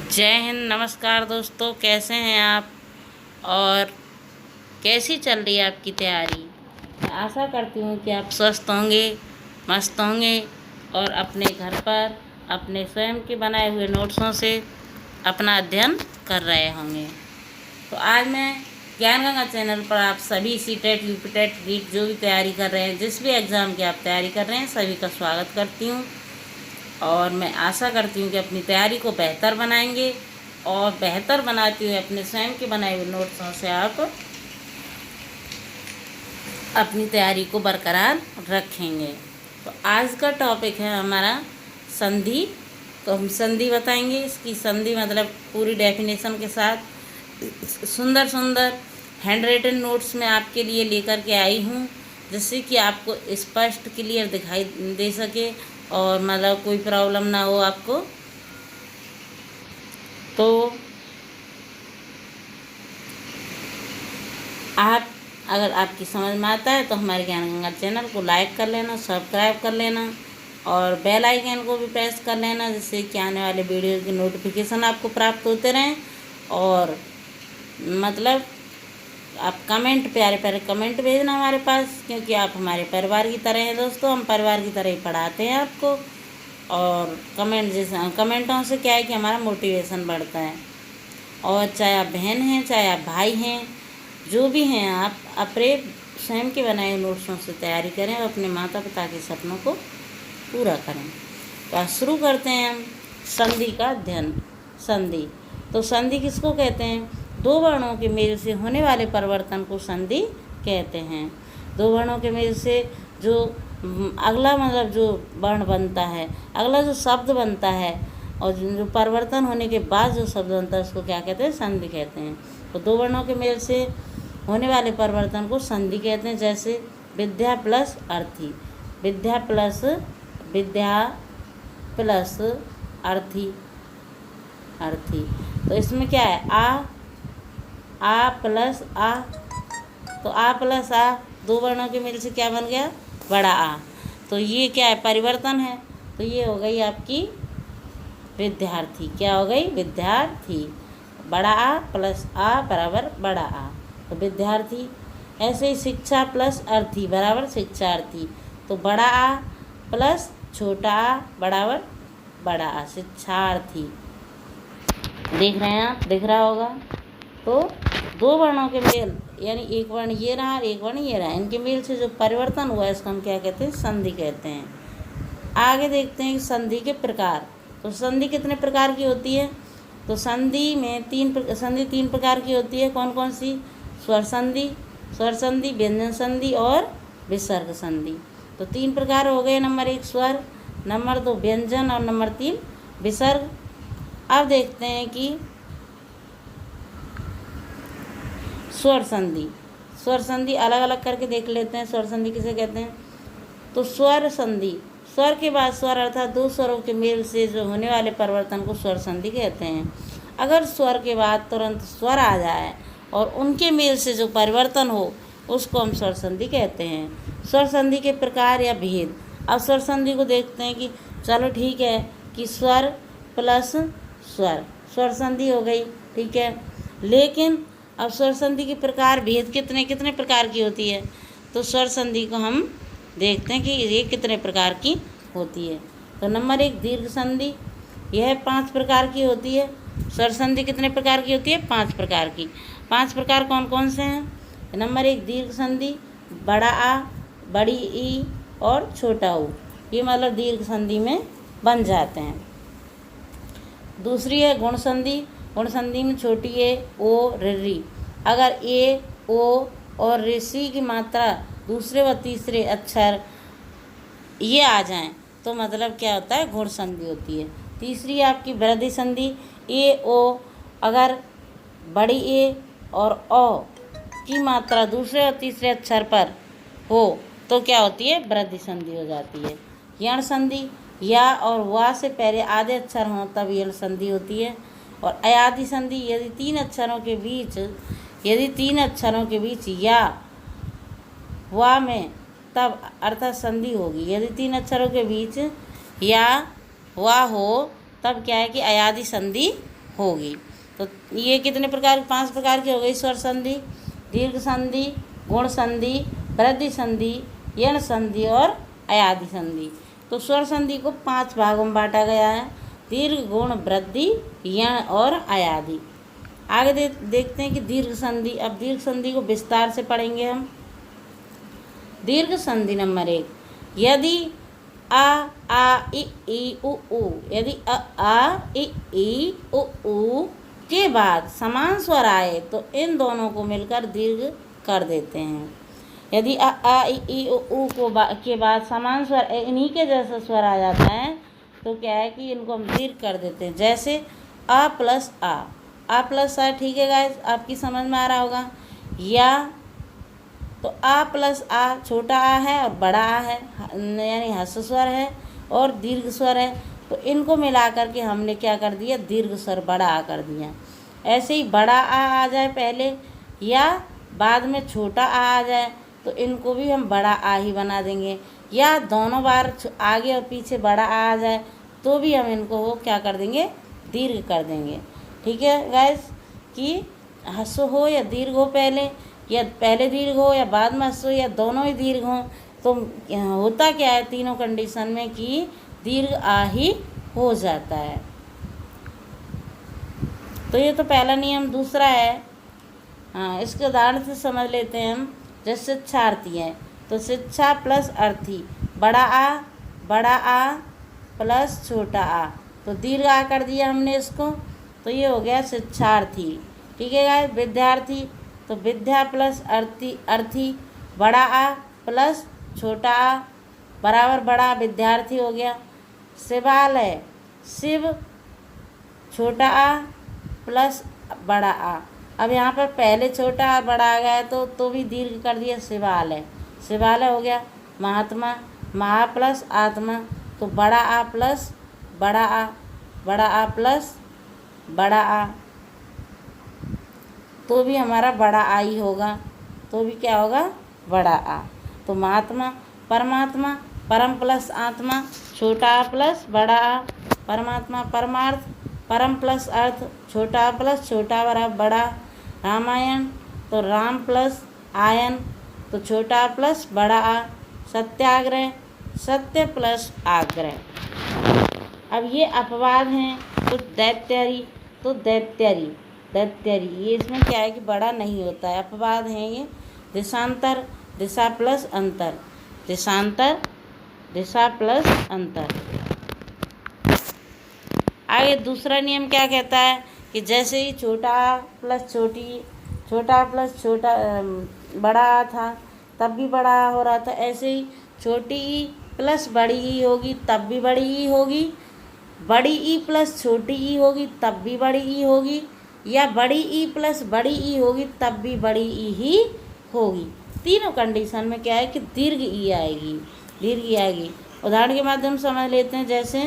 जय हिंद। नमस्कार दोस्तों, कैसे हैं आप और कैसी चल रही है आपकी तैयारी। मैं आशा करती हूँ कि आप स्वस्थ होंगे, मस्त होंगे और अपने घर पर अपने स्वयं के बनाए हुए नोट्सों से अपना अध्ययन कर रहे होंगे। तो आज मैं ज्ञान गंगा चैनल पर आप सभी सीटेट, यूपीटेट, रीट जो भी तैयारी कर रहे हैं, जिस भी एग्ज़ाम की आप तैयारी कर रहे हैं, सभी का स्वागत करती हूँ। और मैं आशा करती हूँ कि अपनी तैयारी को बेहतर बनाएंगे और बेहतर बनाते हुए अपने स्वयं के बनाए हुए नोट्सों से आप अपनी तैयारी को बरकरार रखेंगे। तो आज का टॉपिक है हमारा संधि। तो हम संधि बताएंगे, इसकी संधि मतलब पूरी डेफिनेशन के साथ सुंदर सुंदर हैंड रिटन नोट्स में आपके लिए लेकर के आई हूँ, जिससे कि आपको स्पष्ट क्लियर दिखाई दे सके और मतलब कोई प्रॉब्लम ना हो आपको। तो आप अगर आपकी समझ में आता है तो हमारे ज्ञान गंगा चैनल को लाइक कर लेना, सब्सक्राइब कर लेना और बेल आइकन को भी प्रेस कर लेना, जिससे कि आने वाले वीडियो की नोटिफिकेशन आपको प्राप्त होते रहें। और मतलब आप कमेंट, प्यारे प्यारे कमेंट भेजना हमारे पास, क्योंकि आप हमारे परिवार की तरह हैं दोस्तों। हम परिवार की तरह ही पढ़ाते हैं आपको। और कमेंटों से क्या है कि हमारा मोटिवेशन बढ़ता है। और चाहे आप बहन हैं, चाहे आप भाई हैं, जो भी हैं, आप अपने स्वयं के बनाए नोट्सों से तैयारी करें और अपने माता पिता के सपनों को पूरा करें। तो आज शुरू करते हैं हम संधि का अध्ययन। संधि, तो संधि किसको कहते हैं? दो वर्णों के मेल से होने वाले परिवर्तन को संधि कहते हैं। दो वर्णों के मेल से जो अगला मतलब जो वर्ण बनता है, अगला जो शब्द बनता है और जो परिवर्तन होने के बाद जो शब्द बनता है, उसको क्या कहते हैं? संधि कहते हैं। तो दो वर्णों के मेल से होने वाले परिवर्तन को संधि कहते हैं। जैसे विद्या प्लस अर्थी, विद्या प्लस अर्थी, अर्थी। तो इसमें क्या है? आ प्लस आ। तो आ प्लस आ दो वर्णों के मेल से क्या बन गया? बड़ा आ। तो ये क्या है? परिवर्तन है। तो ये हो गई आपकी विद्यार्थी। क्या हो गई? विद्यार्थी। बड़ा आ प्लस आ बराबर बड़ा आ, तो विद्यार्थी। ऐसे ही शिक्षा प्लस अर्थी बराबर शिक्षार्थी। तो बड़ा आ प्लस छोटा आ बराबर बड़ा आ, शिक्षार्थी। देख रहे हैं आप? दिख रहा होगा। तो दो वर्णों के मेल, यानी एक वर्ण ये रहा और एक वर्ण ये रहा, इनके मेल से जो परिवर्तन हुआ है, इसको हम क्या कहते हैं? संधि कहते हैं। आगे देखते हैं संधि के प्रकार। तो संधि कितने प्रकार की होती है? तो संधि में तीन प्रकार की होती है। कौन कौन सी? स्वर संधि, व्यंजन संधि और विसर्ग संधि। तो तीन प्रकार हो गए। नंबर 1 स्वर, नंबर 2 व्यंजन और नंबर 3 विसर्ग। अब देखते हैं कि स्वर संधि अलग अलग करके देख लेते हैं। स्वर संधि किसे कहते हैं? तो स्वर संधि, स्वर के बाद स्वर अर्थात दो स्वरों के मेल से जो होने वाले परिवर्तन को स्वर संधि कहते हैं। अगर स्वर के बाद तुरंत स्वर आ जाए और उनके मेल से जो परिवर्तन हो, उसको हम स्वर संधि कहते हैं। स्वर संधि के प्रकार या भेद। अब स्वर संधि को देखते हैं कि चलो ठीक है कि स्वर प्लस स्वर, स्वर संधि हो गई, ठीक है। लेकिन अब स्वर संधि के प्रकार भेद कितने कितने प्रकार की होती है? तो स्वर संधि को हम देखते हैं कि ये कितने प्रकार की होती है। तो नंबर 1 दीर्घ संधि, यह 5 प्रकार की होती है। स्वर संधि कितने प्रकार की होती है? 5 प्रकार की। 5 प्रकार कौन कौन से हैं? नंबर 1 दीर्घ संधि, बड़ा आ, बड़ी ई और छोटा ऊ, ये मतलब दीर्घ संधि में बन जाते हैं। दूसरी है गुण संधि। गुण संधि में छोटी ए, ओ, री। अगर ए, ओ और ऋषि की मात्रा दूसरे व तीसरे अक्षर ये आ जाएं तो मतलब क्या होता है? गुण संधि होती है। तीसरी आपकी वृद्धि संधि, ए, ओ अगर बड़ी ए और ओ की मात्रा दूसरे और तीसरे अक्षर पर हो तो क्या होती है? वृद्धि संधि हो जाती है। यण संधि, या और वा से पहले आधे अक्षर हों तब यण संधि होती है। और अयादि संधि, यदि तीन अक्षरों के बीच या वा में तब अर्थात संधि होगी। यदि 3 अक्षरों के बीच या वा हो तब क्या है कि अयादि संधि होगी। तो ये कितने प्रकार, 5 प्रकार की हो गई स्वर संधि, दीर्घ संधि, गुण संधि, वृद्धि संधि, यण संधि और अयादि संधि। तो स्वर संधि को 5 भागों में बांटा गया है, दीर्घ, गुण, वृद्धि, यण और अयादि। आगे देखते हैं कि दीर्घ संधि। अब दीर्घ संधि को विस्तार से पढ़ेंगे हम। दीर्घ संधि नंबर 1, यदि आ इ उ ऊ, यदि इ उ के बाद समान स्वर आए तो इन दोनों को मिलकर दीर्घ कर देते हैं। यदि आ इ उ के बाद समान स्वर, इन्हीं के जैसा स्वर आ जाता है तो क्या है कि इनको हम दीर्घ कर देते हैं। जैसे आ प्लस आ, ठीक है गाइस, आपकी समझ में आ रहा होगा। या तो आ प्लस आ, छोटा आ है और बड़ा आ है, यानी ह्रस्व स्वर है और दीर्घ स्वर है, तो इनको मिला करके हमने क्या कर दिया, दीर्घ स्वर बड़ा आ कर दिया। ऐसे ही बड़ा आ जाए पहले या बाद में छोटा आ जाए तो इनको भी हम बड़ा आ ही बना देंगे, या दोनों बार आगे और पीछे बड़ा आ जाए तो भी हम इनको क्या कर देंगे, दीर्घ कर देंगे। ठीक है गाइस, कि ह्रस्व हो या दीर्घ हो पहले, या पहले दीर्घ हो या बाद में ह्रस्व या दोनों ही दीर्घ हों, तो होता क्या है तीनों कंडीशन में कि दीर्घ आ ही हो जाता है। तो ये तो पहला नियम। दूसरा है, हाँ, इसके उदाहरण से समझ लेते हैं हम। जैसे शिक्षार्थी है तो शिक्षा प्लस अर्थी, बड़ा आ प्लस छोटा आ, तो दीर्घ आ कर दिया हमने इसको, तो ये हो गया शिक्षार्थी। ठीक है गाइस। विद्यार्थी तो विद्या प्लस अर्थी, बड़ा आ प्लस छोटा आ बराबर बड़ा विद्यार्थी हो गया। शिवालय, शिव छोटा आ प्लस बड़ा आ, अब यहाँ पर पहले छोटा आ बड़ा आ गया तो भी दीर्घ कर दिया, शिवालय हो गया। महात्मा, महा प्लस आत्मा, तो बड़ा आ प्लस बड़ा आ प्लस बड़ा आ, तो भी हमारा बड़ा आ ही होगा, तो भी क्या होगा, बड़ा आ। तो महात्मा, परमात्मा, परम प्लस आत्मा, छोटा आ प्लस बड़ा आ, परमात्मा। परमार्थ, परम प्लस अर्थ, छोटा आ प्लस छोटा बराबर बड़ा। रामायण तो राम प्लस आयन, तो छोटा आ प्लस बड़ा आ। सत्याग्रह, सत्य प्लस आग्रह। अब ये अपवाद हैं, तो दैत्यरी, ये इसमें क्या है कि बड़ा नहीं होता है, अपवाद हैं ये। देशांतर, दिशा प्लस अंतर, देशांतर दिशा प्लस अंतर। आगे दूसरा नियम क्या कहता है कि जैसे ही छोटा प्लस छोटा बड़ा था तब भी बड़ा हो रहा था, ऐसे ही छोटी ई प्लस बड़ी ई होगी तब भी बड़ी ई होगी, बड़ी ई प्लस छोटी ई होगी तब भी बड़ी ई होगी, या बड़ी ई प्लस बड़ी ई होगी तब भी बड़ी ई ही होगी। तीनों कंडीशन में क्या है कि दीर्घ ई आएगी। उदाहरण के माध्यम से समझ लेते हैं। जैसे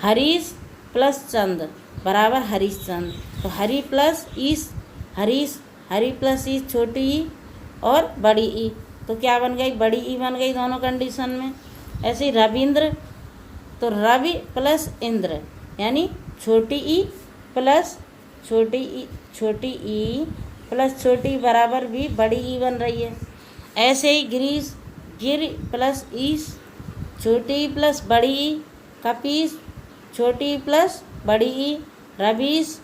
हरीश प्लस चंद बराबर हरीशचंद, तो हरी प्लस ईस हरीश, हरी प्लस ईस छोटी ई और बड़ी ई, तो क्या बन गई, बड़ी ई बन गई दोनों कंडीशन में। ऐसे ही रविंद्र तो रवि प्लस इंद्र, यानी छोटी ई प्लस छोटी ई प्लस छोटी बराबर भी बड़ी ई बन रही है। ऐसे ही गिरीश, गिर प्लस ईस, छोटी ई प्लस बड़ी ई। कपीस, छोटी ई प्लस बड़ी ई। रवीश,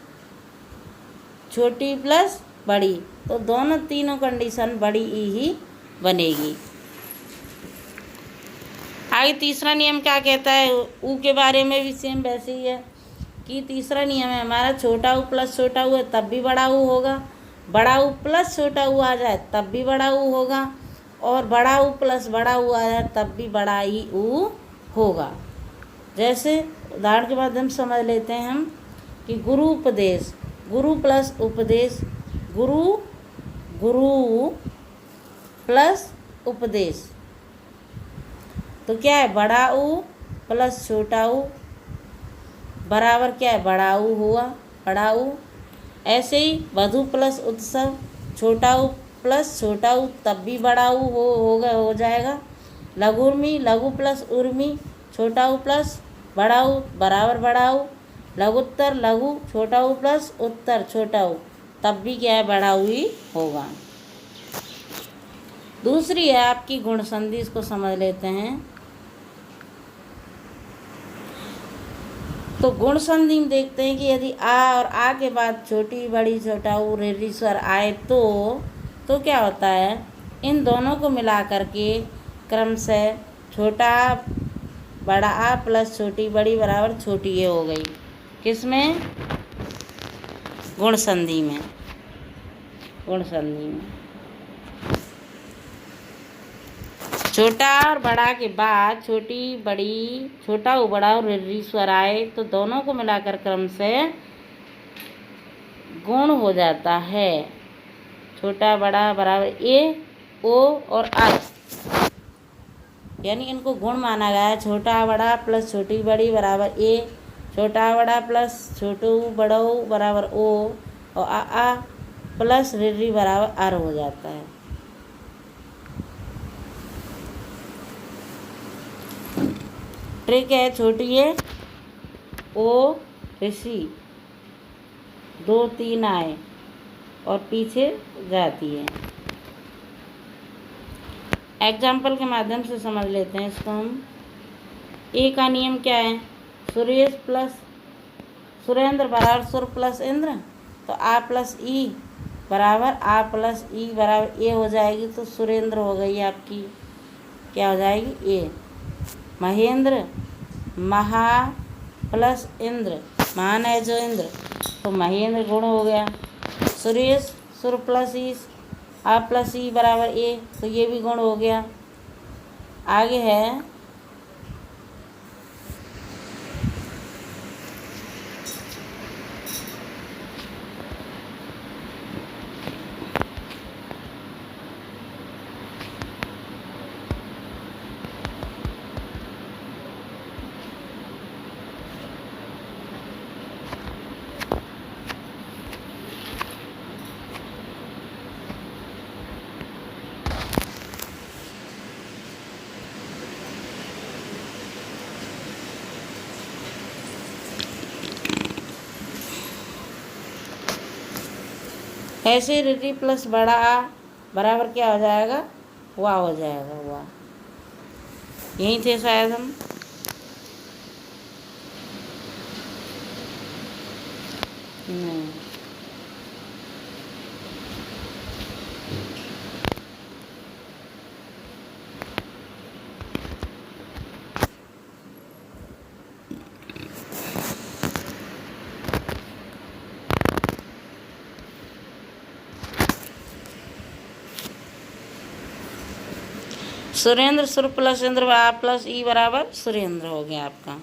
छोटी प्लस बड़ी, तो दोनों तीनों कंडीशन बड़ी ई ही बनेगी। आगे तीसरा नियम क्या कहता है, ऊ के बारे में भी सेम वैसे ही है कि तीसरा नियम है हमारा, छोटा ऊ प्लस छोटा ऊ है तब भी बड़ा ऊ होगा, बड़ा ऊ प्लस छोटा ऊ आ जाए तब भी बड़ा ऊ होगा, और बड़ा ऊ प्लस बड़ा ऊ आ जाए तब भी बड़ा ही ऊ होगा। जैसे उदाहरण के माध्यम से समझ लेते हैं हम कि गुरु उपदेश, गुरु प्लस उपदेश, गुरु प्लस उपदेश, तो क्या है, बड़ा ऊ प्लस छोटा ऊ बराबर क्या है, बड़ा ऊ हुआ, बड़ा ऊ। ऐसे ही वधु प्लस उत्सव, छोटा ऊ प्लस छोटा ऊ तब भी बड़ा ऊ हो जाएगा। लघुर्मी, लघु प्लस उर्मी, छोटा ऊ प्लस बड़ा ऊ बराबर बड़ा ऊ। लघुत्तर लघु छोटा ऊ प्लस उत्तर छोटा ऊ, तब भी क्या है, बड़ा ऊ ही होगा। दूसरी है आपकी गुण संधि, इसको समझ लेते हैं। तो गुण संधि में देखते हैं कि यदि आ और आ के बाद छोटी बड़ी छोटा ऊ ऋ स्वर आए तो क्या होता है, इन दोनों को मिला करके क्रमशः छोटा बड़ा आ प्लस छोटी बड़ी बराबर छोटी ए हो गई। किसमें? गुण संधि में। गुण संधि में छोटा और बड़ा के बाद छोटी बड़ी छोटा ऊ बड़ा और ऋ स्वर आए तो दोनों को मिलाकर क्रम से गुण हो जाता है। छोटा बड़ा बराबर ए ओ और आ, यानी इनको गुण माना गया है। छोटा बड़ा प्लस छोटी बड़ी बराबर ए, छोटा बड़ा प्लस छोटू बड़ऊ बराबर ओ, और आ प्लस ऋ बराबर आर हो जाता है। ट्रिक है, छोटी है ओ ऋषि 2 3 आए और पीछे जाती है। एग्जाम्पल के माध्यम से समझ लेते हैं इसको हम। ए का नियम क्या है? सुरेश प्लस सुरेंद्र बराबर सुर प्लस इंद्र, तो आ प्लस ई बराबर आ प्लस ई बराबर ए हो जाएगी, तो सुरेंद्र हो गई आपकी, क्या हो जाएगी, ए। महेंद्र महा प्लस इंद्र, महान है जो इंद्र, तो महेंद्र गुण हो गया। सुरेश सुर प्लस ई आ प्लस ई बराबर ए, तो ये भी गुण हो गया। आगे है ऐसे ऋ प्लस बड़ा आ बराबर क्या हो जाएगा, वाह हो जाएगा, वाह। यहीं थे शायद हम। नहीं, सुरेंद्र सुर प्लस इंद्र आ प्लस ई बराबर सुरेंद्र हो गया आपका,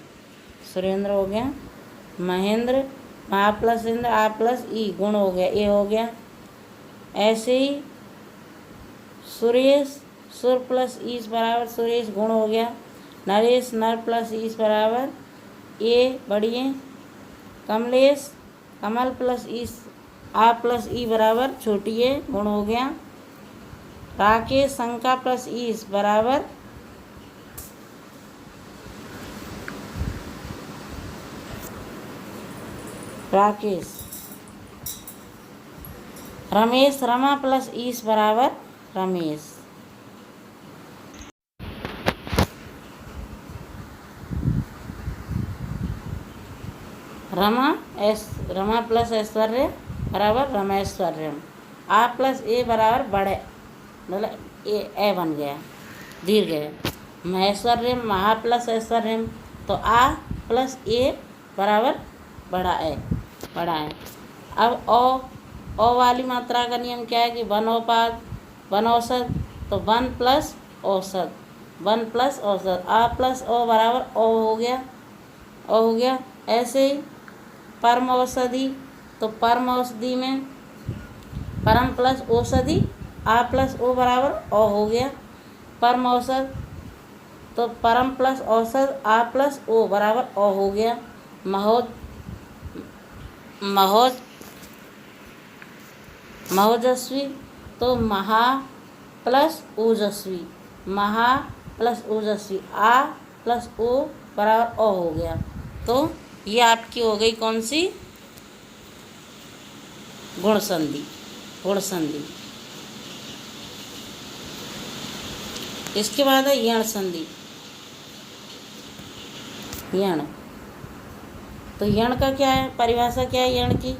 सुरेंद्र हो गया। महेंद्र आ प्लस इंद्र आ प्लस ई गुण हो गया, ए हो गया। ऐसे ही सुरेश सुर प्लस ईस बराबर सुरेश गुण हो गया। नरेश नर प्लस ईस बराबर ए बढ़िए। कमलेश कमल प्लस ईस आ प्लस ई बराबर छोटी ए गुण हो गया। राकेश शंका प्लस ईस बराबर राकेश। रमेश रमा प्लस ईस बराबर रमेश। रमा प्लस ऐश्वर्य बराबर रमेश्वर्यम। आ प्लस ए बराबर बड़े, मतलब ए बन गया, दीर्घ है। महेश्वर्य महा प्लस ऐश्वर्यम, तो आ प्लस ए बराबर बड़ा है, बड़ा है। अब ओ वाली मात्रा का नियम क्या है कि वनोपात वनौषध, तो वन प्लस औसत, वन प्लस औसत। आ प्लस ओ बराबर ओ हो गया, ओ हो गया। ऐसे ही परम औषधि, तो परम औषधि में परम प्लस औषधि आ प्लस ओ बराबर ओ हो गया। परम औषध, तो परम प्लस औषध आ प्लस ओ बराबर ओ हो गया। महोजस्वी, तो महा प्लस ओजस्वी, महा प्लस ओजस्वी, आ प्लस ओ बराबर ओ हो गया। तो ये आपकी हो गई कौन सी? गुण संधि। गुण संधि। इसके बाद है यण संधि। यण। तो यण का क्या है, परिभाषा क्या है यण की?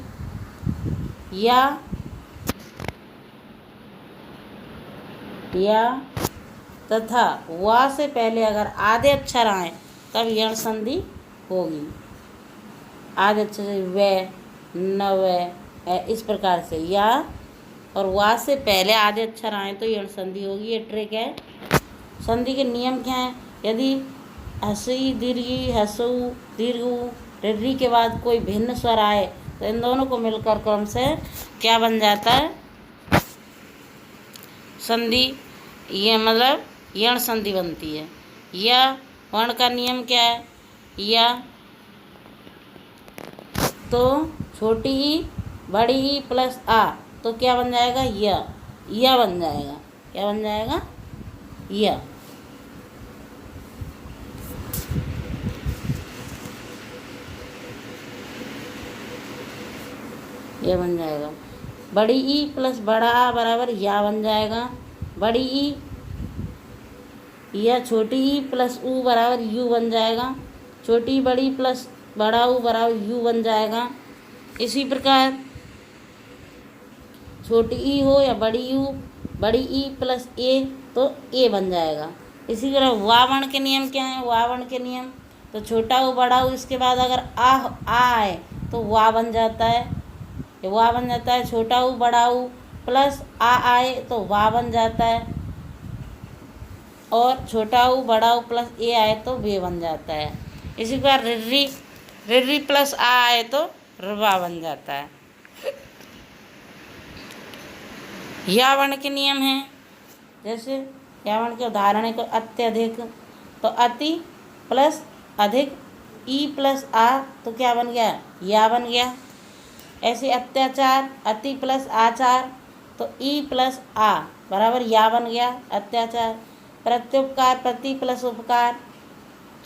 या तथा वा से पहले अगर आधे अक्षर आए तब यण संधि होगी। आधे अक्षर से वे, न वे, इस प्रकार से या और वा से पहले आधे अक्षर आए तो यण संधि होगी। ये ट्रिक है। संधि के नियम क्या हैं? यदि हसी दीर्घी, हसू दीर्घू, ऋ के बाद कोई भिन्न स्वर आए तो इन दोनों को मिलकर क्रम से क्या बन जाता है? संधि। ये मतलब यण संधि बनती है। या वर्ण का नियम क्या है? या तो छोटी ई बड़ी ई प्लस आ तो क्या बन जाएगा? या बन जाएगा। क्या बन जाएगा? या। ये बन जाएगा। बड़ी ई प्लस बड़ा आ बराबर या बन जाएगा। बड़ी ई या छोटी ई प्लस ऊ बराबर यू बन जाएगा। छोटी बड़ी प्लस बड़ा ऊ बराबर यू बन जाएगा। इसी प्रकार छोटी ई हो या बड़ी यू, बड़ी ई प्लस ए तो ए बन जाएगा। इसी तरह वावण के नियम क्या हैं? वावण के नियम तो छोटा ऊ बड़ा ऊ इसके बाद अगर आ आए तो वा बन जाता है। वा बन जाता है। छोटा ऊ बड़ा ऊ प्लस आ आए तो वा बन जाता है। और छोटा ऊ बड़ा ऊ प्लस ए आए तो वे बन जाता है। इसी प्रकार रिर्री प्लस आ आए तो रवा बन जाता है। यावर्ण के नियम हैं। जैसे यावर्ण के उदाहरण है अत्यधिक तो अति प्लस अधिक ई प्लस आ तो क्या बन गया? या बन गया। ऐसे अत्याचार अति प्लस आचार तो ई प्लस आ बराबर या बन गया अत्याचार। प्रत्युपकार प्रति प्लस उपकार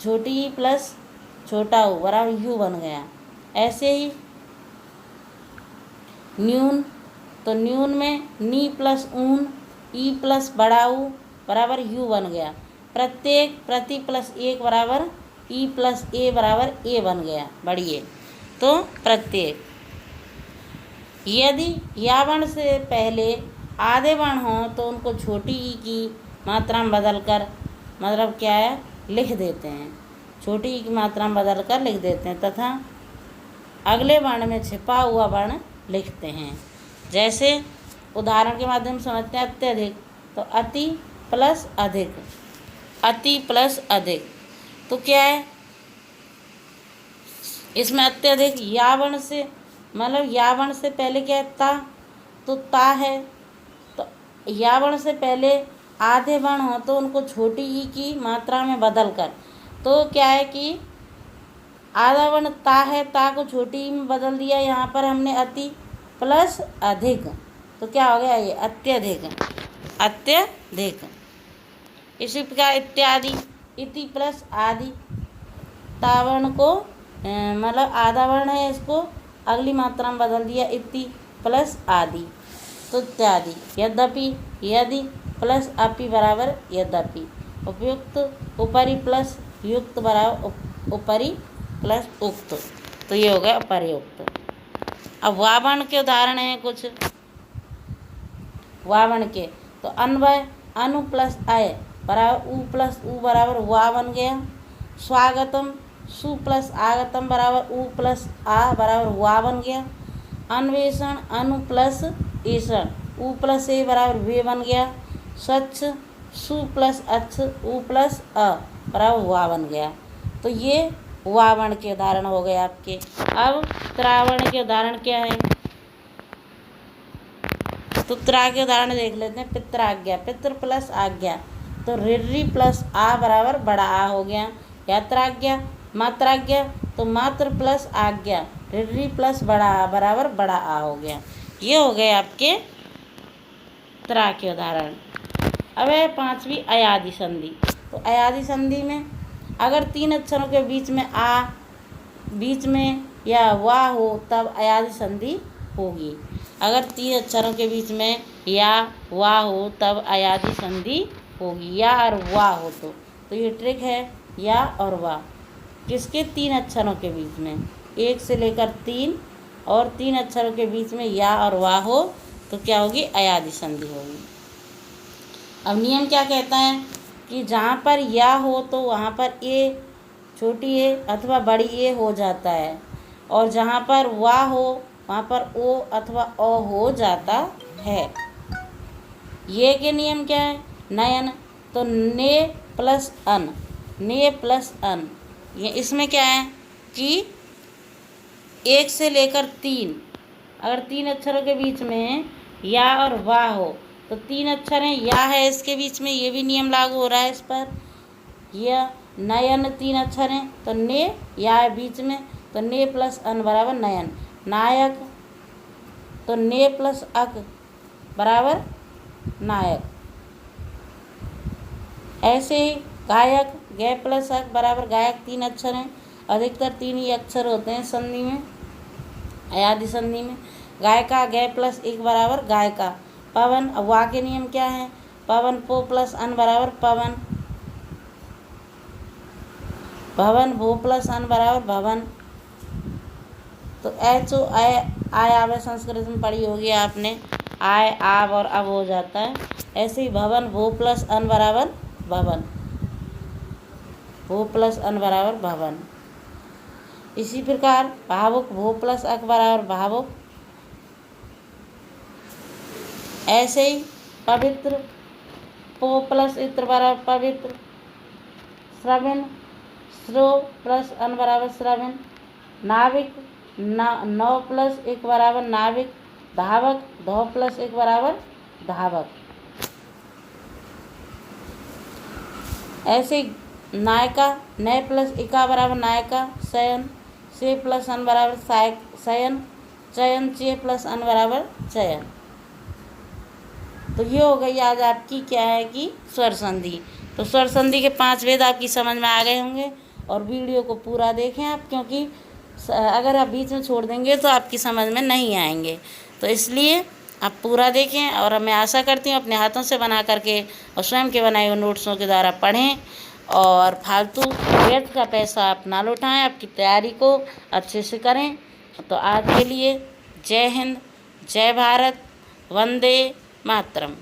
छोटी ई प्लस छोटा ऊ बराबर यू बन गया। ऐसे ही न्यून तो न्यून में नी प्लस ऊन ई प्लस बड़ा ऊ बराबर यू बन गया। प्रत्येक प्रति प्लस एक बराबर ई प्लस ए बराबर ए बन गया। बढ़िए। तो प्रत्येक। यदि या वर्ण से पहले आधे वर्ण हों तो उनको छोटी ई की मात्रा में बदल कर मतलब क्या है लिख देते हैं। छोटी ई की मात्रा में बदल कर लिख देते हैं तथा अगले वर्ण में छिपा हुआ वर्ण लिखते हैं। जैसे उदाहरण के माध्यम से समझते हैं। अत्यधिक तो अति प्लस अधिक, अति प्लस अधिक तो क्या है इसमें? अत्यधिक या वर्ण से मतलब या वर्ण से पहले क्या है? ता तो ता है। तो या वर्ण से पहले आधे वर्ण हो तो उनको छोटी ई की मात्रा में बदल कर तो क्या है कि आधा वर्ण ता है, ता को छोटी ई में बदल दिया। यहाँ पर हमने अति प्लस अधिक तो क्या हो गया? ये अत्यधिक। अत्यधिक। इसी प्रकार इत्यादि इति प्लस आदि तावर्ण को मतलब आधा वर्ण है इसको अगली मात्रा में बदल दिया इति प्लस आदि तो इत्यादि। यद्यपि यदि प्लस अपि बराबर यद्यपि। उपयुक्त ऊपरी प्लस युक्त बराबर ऊपरी प्लस उक्त तो ये हो गया अपर्युक्त। अब वावर्ण के उदाहरण हैं कुछ। वावर्ण के तो अन्वय अनु प्लस अय बराबर ऊ प्लस ऊ बराबर वा बन गया। स्वागतम सु प्लस आगतम बराबर ऊ प्लस आ बराबर वा बन गया। अन्वेषण अनु प्लस ईषण ऊ प्लस ए बराबर वे बन गया। स्वच्छ सु प्लस अच्छ ऊ प्लस अ बराबर वा बन गया। तो ये वावर्ण के उदाहरण हो गए आपके। अब त्रावर्ण के उदाहरण क्या है? तो त्रा के उदाहरण देख लेते हैं। पित्राज्ञा पितृ प्लस आज्ञा तो रिर्री प्लस आ बराबर बड़ा आ हो गया। यात्राज्ञा मात्राज्ञा तो मात्र प्लस आज्ञा रिर्री प्लस बड़ा आ बराबर बड़ा आ हो गया। ये हो गए आपके त्रा के उदाहरण। अब है पांचवी अयादि संधि। तो अयादि संधि में अगर तीन अक्षरों के बीच में आ बीच में या वा हो तब अयादि संधि होगी। अगर 3 अक्षरों के बीच में या वा हो तब अयादि संधि होगी, या और वा हो तो ये ट्रिक है, या और वा किसके 3 अक्षरों के बीच में, 1 से लेकर 3 और 3 अक्षरों के बीच में या और वा हो तो क्या होगी, अयादि संधि होगी। अब नियम क्या कहता है कि जहाँ पर या हो तो वहाँ पर ए, छोटी ए अथवा बड़ी ए हो जाता है, और जहाँ पर वा हो वहाँ पर ओ अथवा अ हो जाता है। ये के नियम क्या है, नयन तो ने प्लस अन, ने प्लस अन, ये इसमें क्या है कि 1 से लेकर 3, अगर 3 अक्षरों के बीच में या और वा हो तो 3 अक्षर हैं, या है इसके बीच में, ये भी नियम लागू हो रहा है इस पर। यह नयन 3 अक्षर हैं तो ने या है बीच में तो ने प्लस अन बराबर नयन। नायक तो ने प्लस अक बराबर नायक। ऐसे ही गायक गे प्लस अक बराबर गायक, 3 अक्षर हैं, अधिकतर 3 ही अक्षर होते हैं संधि में, अयादि संधि में। गायका गे प्लस 1 बराबर गायका। पवन, अब वा के नियम क्या है, पवन पो प्लस अन बराबर पवन। भवन भो प्लस अन बराबर भवन। तो एच ओ आय आवे संस्कृत में पढ़ी होगी आपने, आय आव और अब हो जाता है। ऐसे ही भवन भो प्लस अन बराबर भवन, भो प्लस अन बराबर भवन। इसी प्रकार भावुक भो प्लस अक बराबर भावुक। ऐसे ही पवित्र पो प्लस इत्र बराबर पवित्र। श्रविण श्रो प्लस अन बराबर श्रविण। नाविक नौ प्लस 1 बराबर नाविक। धावक धौ प्लस 1 बराबर धावक। ऐसे नायिका नय प्लस इका बराबर नायिका। शयन से प्लस अन बराबर शयन। चयन चे प्लस अन बराबर चयन। तो ये हो गई आज आपकी क्या है कि स्वर संधि। तो स्वर संधि के 5 भेद आपकी समझ में आ गए होंगे, और वीडियो को पूरा देखें आप, क्योंकि अगर आप बीच में छोड़ देंगे तो आपकी समझ में नहीं आएंगे। तो इसलिए आप पूरा देखें, और मैं आशा करती हूँ अपने हाथों से बना करके और स्वयं के बनाए हुए नोट्सों के द्वारा पढ़ें, और फालतू व्यर्थ का पैसा आप ना लौटाएं, आपकी तैयारी को अच्छे से करें। तो आज के लिए जय हिंद, जय भारत, वंदे मातरम।